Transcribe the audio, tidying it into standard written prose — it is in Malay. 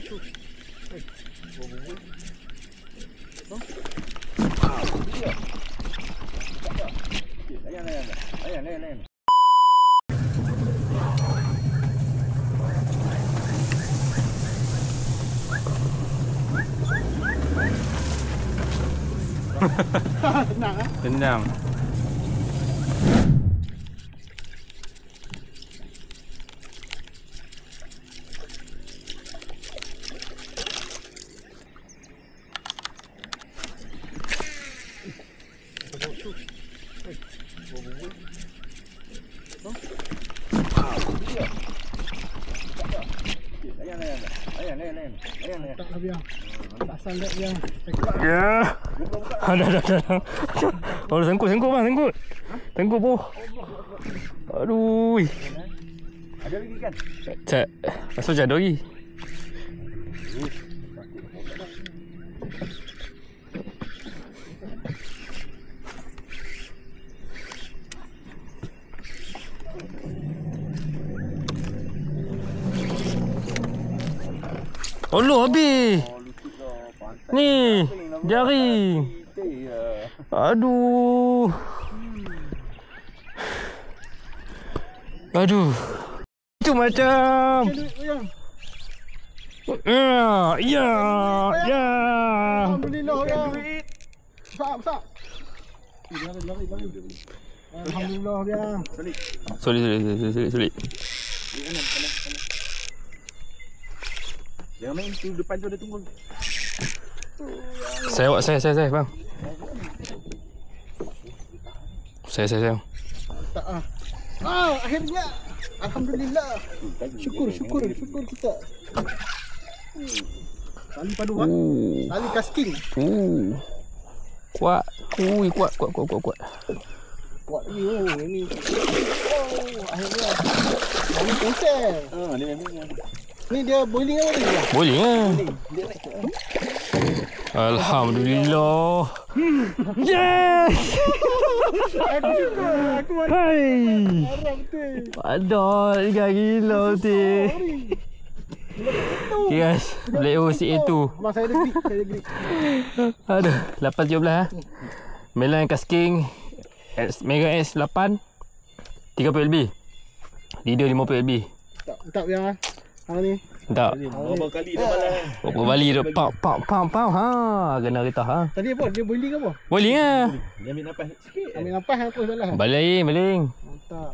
Layan. Tenang ah. Tenang. Layan. Tak lah biar. Tak sangat biar. Ya. Dah. Oh, sangkut bang, sangkut. Sangkut boh. Aduh. Ada lagi kan? Cak. Masuk je ada lagi. Allah habis. Ni, jari. Aduh. Itu macam. Ya. Alhamdulillah ya. Besar. Lari. Alhamdulillah ya. Sorry. Jangan main tu depan tu ada tunggu. Saya bang. Saya. Tak ah. Akhirnya. Alhamdulillah. Syukur kita. Tali padu ah. Tali casting. Kuat. Kuat ini. Akhirnya. Tali konsel. Dia memang. Ni dia boiling apa tadi? Boleh ah. Dia naik. Alhamdulillah. Yes. Aku Hai. harap betul. Padahal gila betul. Okay guys, boleh si itu. Abang saya ada grip. Aduh, 8.17 ah. Melan casking Mega S 8 30 LB. Leader 50 LB. Tak biar. Hang ni. Tak. Berapa kali dah malam. Berapa balik dah pam. Ha, kena getah ha. Tadi apa? Dia boiling apa? Boleh ah. Dia ambil nafas sikit. Ambil nafas hang terus jalan. Baling. Mantap.